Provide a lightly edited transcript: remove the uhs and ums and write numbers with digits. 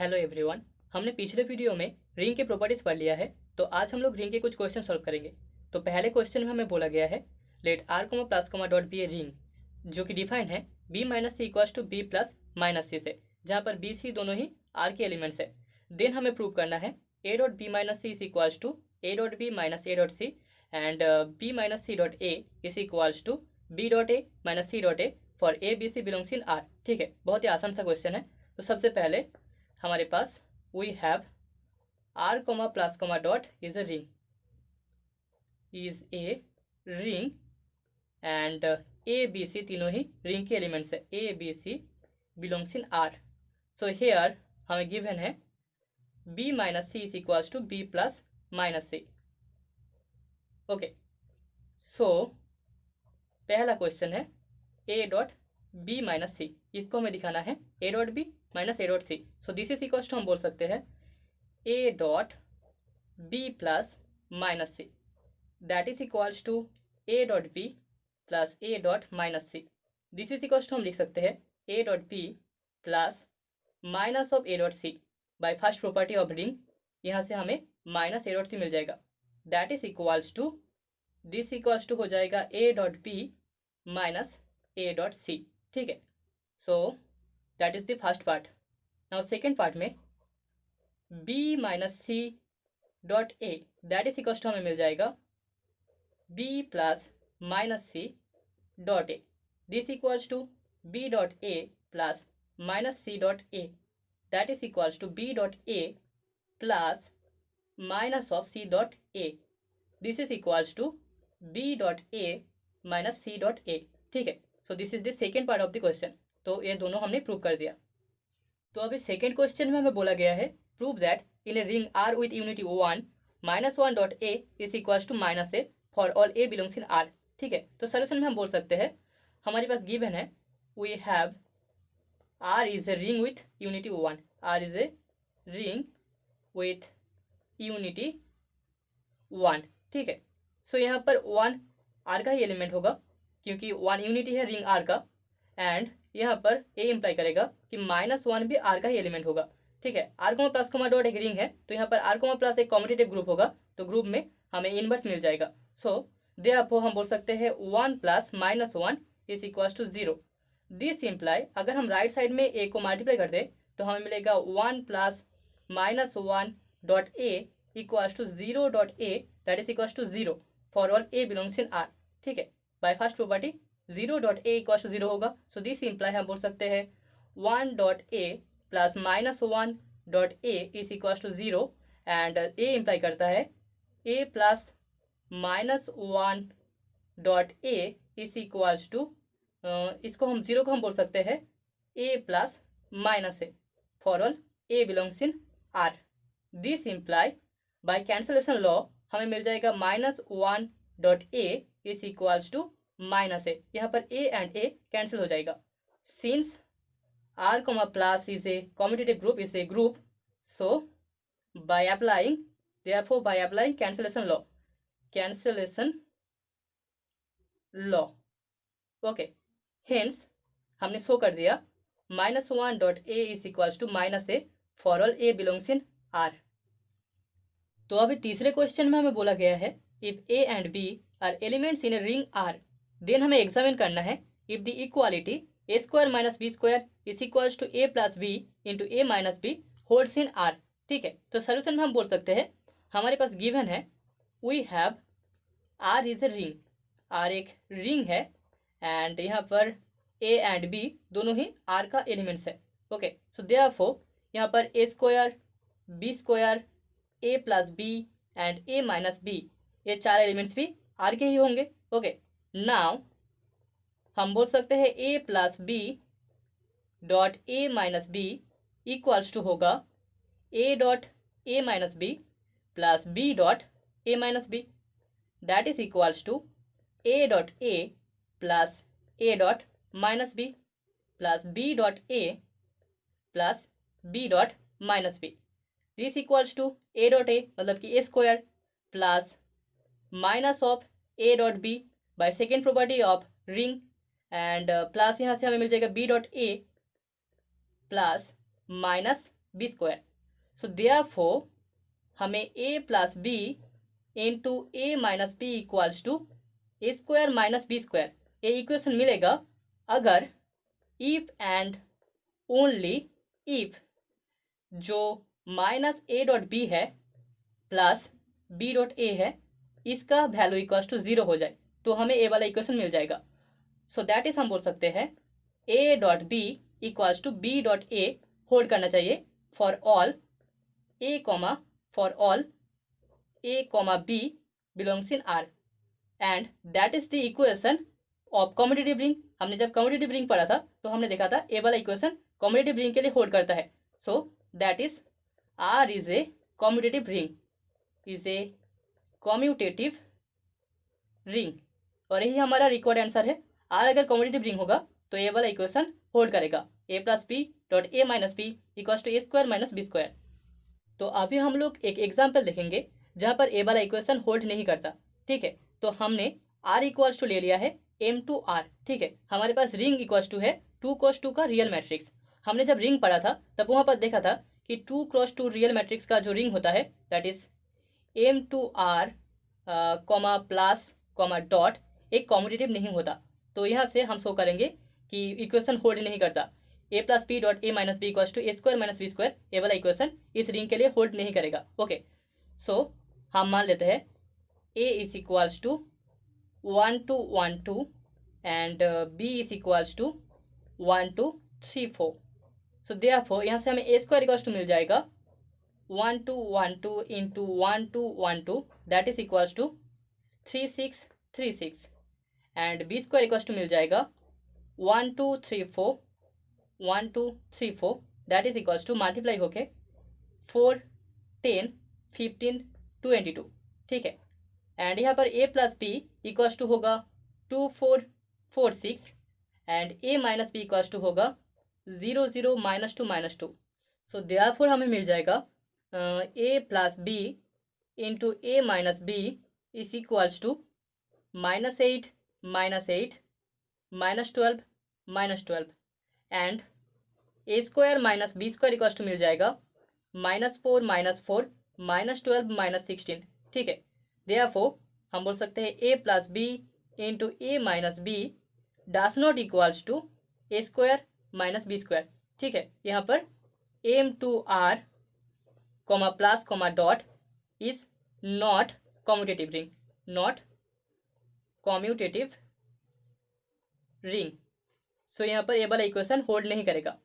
Hello everyone. हमने पिछले video में रिंग के प्रॉपर्टीज पढ़ लिया है, तो आज हम लोग रिंग के कुछ क्वेश्चन सॉल्व करेंगे। तो पहले क्वेश्चन में हमें बोला गया है let R comma plus comma dot be a ring, जो कि डिफाइन है B minus C equals to B plus minus C से, जहाँ पर बी सी दोनों ही आर के एलिमेंट्स है। देन हमें प्रूव करना है A dot B minus C is equals to A dot B minus A dot C and B minus C dot A is equals to B dot A minus C dot A for A B C belongs in R. ठीक है, बहुत ही आसान सा question है। तो सबसे पहले हमारे पास we have R comma plus comma dot is a ring and A B C तीनों ही रिंग के एलिमेंट्स है। A B C belongs in R. So here हमें गिवन है B minus C is equals to B plus minus C. Okay, so पहला question है A dot B minus C, इसको हमें दिखाना है A dot B minus A dot C. So this is equals to हम बोल सकते हैं A dot B plus minus C, that is equals to A dot B plus A dot minus C. This is equals to हम लिख सकते हैं A dot B plus minus of A dot C by first property of ring. यहाँ से हमें minus A dot C मिल जाएगा, that is equals to this equals to हो जाएगा A dot B minus A dot सी। ठीक है, so that is the first part. Now second part में B minus C dot A, that is equals to हमें मिल जाएगा B plus minus C dot A. This equals to B dot A plus minus C dot A, that is equals to B dot A plus minus of C dot A. This is equals to B dot A minus C dot A. ठीक है, so this is the second part of the question. तो ये दोनों हमने prove कर दिया। तो अभी सेकेंड क्वेश्चन में हमें बोला गया है prove that in a ring R with unity 1 minus 1 dot A is equals to minus A for all A belongs in R. ठीक है, तो सोल्यूशन में हम बोल सकते हैं हमारे पास गिवन है we have R is a ring with unity 1, R is a ring with unity 1। ठीक है, सो यहाँ पर 1 आर का ही एलिमेंट होगा क्योंकि 1 यूनिटी है रिंग आर का, एंड यहाँ पर ए इम्प्लाई करेगा कि -1 भी आर का ही एलिमेंट होगा। ठीक है, R comma plus comma dot एक रिंग है, तो यहाँ पर आर कोमा प्लस एक कॉम्पिटिटिव ग्रुप होगा, तो ग्रुप में हमें इनवर्स मिल जाएगा। सो देयरफॉर हम बोल सकते हैं 1 plus -1 is equals to 0। This imply अगर हम राइट साइड में ए को मल्टीप्लाई कर दे तो हमें मिलेगा 1 plus -1 dot A equals to 0 dot A, that is equals to 0 for all A belongs in R. ठीक है, by first property 0 dot A equal to 0 होगा। सो दिस इम्प्लाई हम बोल सकते हैं 1 dot A plus -1 dot A is equal to 0 and A imply करता है A plus -1 dot A is equals to, इसको हम 0 को हम बोल सकते हैं A plus minus A for all A belongs in R. This imply by cancellation law हमें मिल जाएगा -1 dot A is equals to minus A. यहाँ पर ए एंड ए कैंसिल हो जाएगा। Since are comma plus is a competitive group, is a group, so by applying therefore by applying cancellation law okay, hence हमने show कर दिया -1 dot A is equals to minus A for all A belongs in R. तो अभी तीसरे question में हमें बोला गया है if A and B are elements in a ring R, then हमें एग्जामिन करना है if the equality A square minus B square is equals to A plus B into A minus B holds in R. ठीक है, तो solution में हम बोल सकते हैं हमारे पास गिवन है we have R is a ring, R एक रिंग है एंड यहाँ पर ए एंड बी दोनों ही आर का एलिमेंट्स है। ओके, सो देयरफॉर यहाँ पर A square B square A plus B and A minus B, ये चार एलिमेंट्स भी आर के ही होंगे। ओके, नाउ हम बोल सकते हैं A plus B dot A minus B equals to होगा A dot A minus B plus B dot A minus B, that is equals to A dot A plus A dot minus B plus B dot A plus B dot minus B. This equals to A dot A मतलब कि A square plus minus of A dot B by second property of ring and plus यहाँ से हमें मिल जाएगा B dot A plus minus B square. So therefore हमें A plus B into A minus B equals to A square minus B square, ये equation मिलेगा अगर if and only if जो माइनस ए डॉट बी है plus B dot A है इसका value equals to 0 हो जाए तो हमें ए वाला इक्वेशन मिल जाएगा। सो दैट इज हम बोल सकते हैं A dot B equals to B dot A hold करना चाहिए for all A comma for all A comma B belongs in R, and that is the equation of commutative ring. हमने जब commutative ring पढ़ा था तो हमने देखा था ए वाला इक्वेशन कम्यूटेटिव रिंग के लिए होल्ड करता है। So that is R is a commutative ring, is a commutative ring, और यही हमारा रिक्वायर्ड आंसर है। आर अगर कम्यूटेटिव रिंग होगा तो ए वाला इक्वेशन होल्ड करेगा A plus B dot A minus B equals to A square minus B square. तो अभी हम लोग एक एग्जाम्पल देखेंगे जहाँ पर ए वाला इक्वेशन होल्ड नहीं करता। ठीक है, तो हमने आर इक्वल्स टू ले लिया है एम टू आर। ठीक है, हमारे पास रिंग इक्वल्स टू है 2x2 का रियल मैट्रिक्स। हमने जब रिंग पढ़ा था तब वहाँ पर देखा था कि 2x2 रियल मैट्रिक्स का जो रिंग होता है that is M two R comma plus comma dot एक कॉम्यूटेटिव नहीं होता। तो यहाँ से हम शो करेंगे कि इक्वेशन होल्ड नहीं करता। A plus B dot A minus B equals to A square minus B square, A वाला इक्वेशन इस रिंग के लिए होल्ड नहीं करेगा। ओके, सो हम मान लेते हैं A is equals to 1 2 1 2 and B is equals to 1 2 3 4। So therefore यहाँ से हमें ए स्क्वायर इक्वल्स टू मिल जाएगा 1 2 1 2 into 1 2 1 2 that is equals to 3 6 3 6, and B square equals to मिल जाएगा 1 2 3 4 1 2 3 4 that is equals to multiply होके 4 10 15 22। ठीक है, एंड यहाँ पर a plus B equals to होगा 2 4 4 6 and a minus B equals to होगा 0 0 -2 -2। सो देयरफॉर हमें मिल जाएगा a plus B into A minus B is equals to -8 -8 -12 -12, and A square minus B square equals to मिल जाएगा -4 -4 -12 -16। ठीक है, देयरफॉर हम बोल सकते हैं a plus B into A minus B does not equals to A square minus B square. ठीक है, यहाँ पर M two R comma plus comma dot is not commutative ring, not commutative ring. So यहाँ पर ए वाला equation hold नहीं करेगा।